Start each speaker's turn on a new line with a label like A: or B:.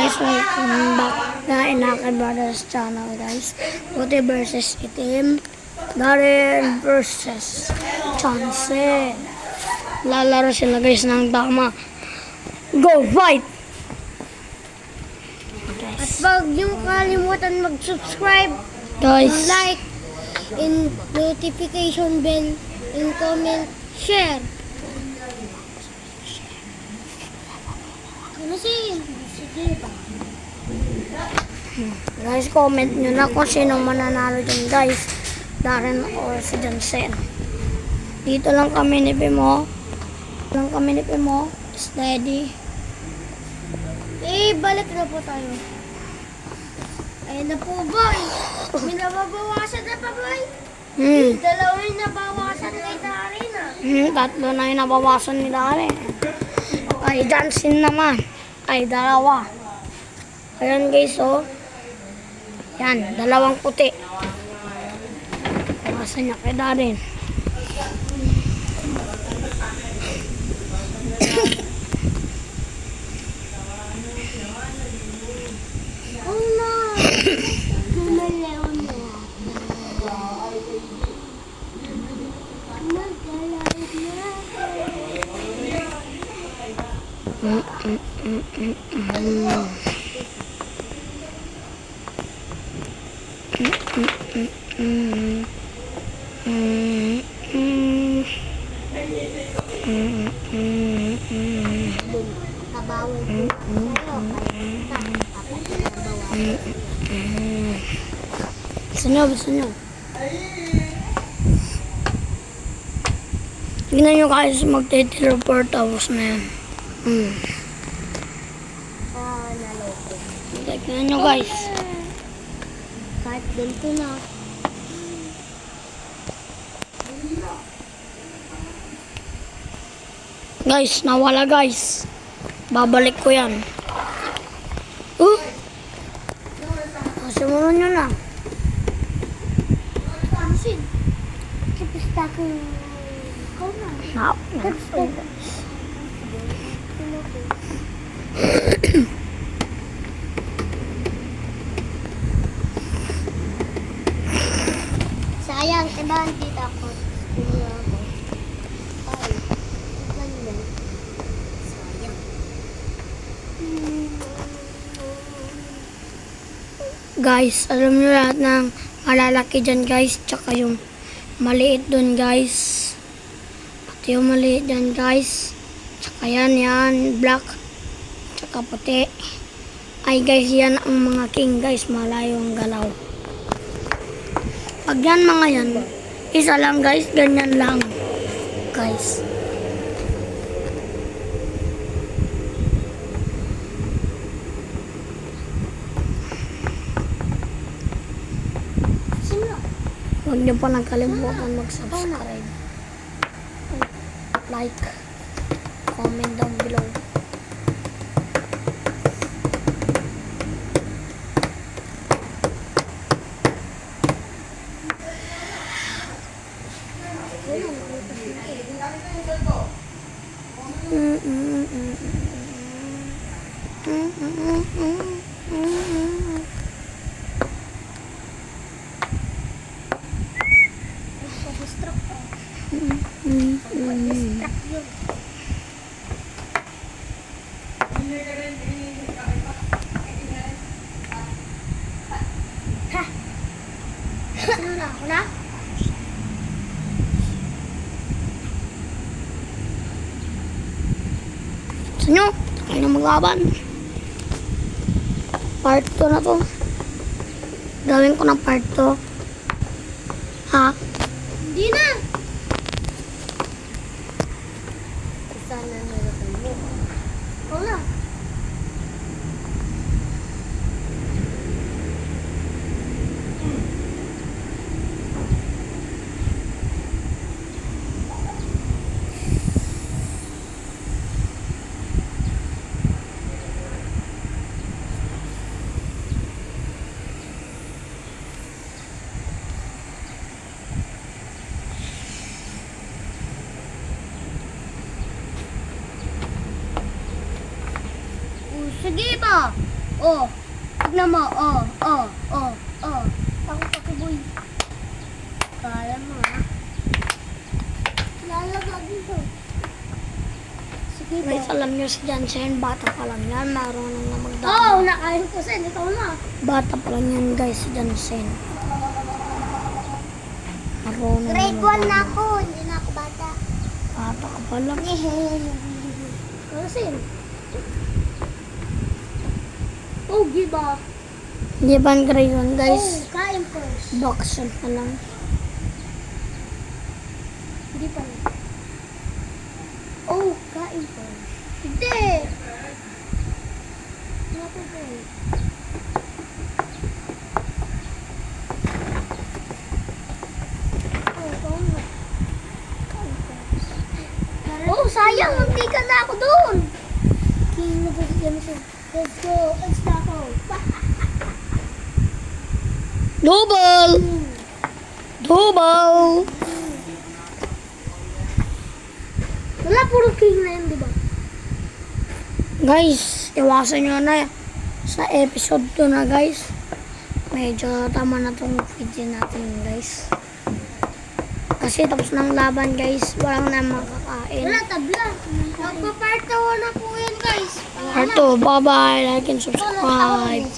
A: guys, welcome back na Inaki Brothers channel guys. Puti versus Itim, Darren versus Chance. Lalaro sila guys ng tama. Go fight!
B: At wag niyo kalimutan mag-subscribe,
A: Guys,
B: like, and notification bell, and comment, share. Ano sige ba?
A: guys, comment nyo na kung sino mananalo dyan guys. Darren or si Jansen. Dito lang kami ni Pimo. Steady.
B: Balik na po tayo. Ayun na po, boy. May nababawasan na pa, boy. Dalawa yung nabawasan kay Darren,
A: Tatlo na yung nabawasan ni Darren. Kay Jansen naman. Ay, dalawa. Ayan guys, oh. Yan, dalawang puti. Bawasan niya kay Darren.
B: Oh no! Gumalaw na.
A: Gusto nyo. Tignan nyo guys, magte-teleport tapos na yan.
B: Naloko.
A: Tignan nyo guys.
B: Kahit ganito na.
A: Guys, nawala guys. Babalik ko yan. Simulan nyo na.
B: Pansin. Kapista ko. Ikaw na. Kapista ko. Sayang, diba dito ako? Ay, ganda. Sayang.
A: Guys, alam nyo lahat ng malalaki dyan guys, tsaka yung maliit dun guys. At yung maliit dyan guys, tsaka yan, black, tsaka puti. Ay guys, yan ang mga king guys, malayo ang galaw. Pag yan mga yan, isa lang guys, ganyan lang guys. Huwag niyo pa nakalimutan mag-subscribe, like, comment down below.
B: Ako na?
A: Gusto nyo? Tayo na maglaban. Part 2 na to. Gawin ko ng part 2. Ha?
B: Hindi na! Sana nalaban mo. Oo na. Oh. Tignan mo. Oh. Ako pakiboy. Kala mo ha. Lalaglag dito. Sige po.
A: Guys, alam nyo si Jansen, bata pa lang yan. Marunong na magdaan.
B: Oh, nakain ko sa ikaw na.
A: Bata pa lang yan guys, si Jansen. Marunong
B: Grade 1
A: magdaan.
B: na ako. Hindi na ako bata.
A: Bata ka pa lang.
B: Kasi. Oh, give up.
A: Hindi ba ang grade 1 guys?
B: Oh, kain first.
A: Boxer pa lang.
B: Hindi pa rin. Oh, kain first. Hindi. Ano po po? Oh, kain na. Kain first. Oh, sayang. Hindi ka na ako doon. King na po si Jameson. Let's go. Let's go.
A: Double! Double!
B: Wala, puro king na yun, di ba?
A: Guys, iwasan nyo na sa episode 2 na guys. Medyo tama na tong video natin guys. Kasi tapos ng laban guys, walang na makakain.
B: Wala, tabla. Magpa-part 1 na po yan, guys.
A: Part 2, bye bye, like and subscribe.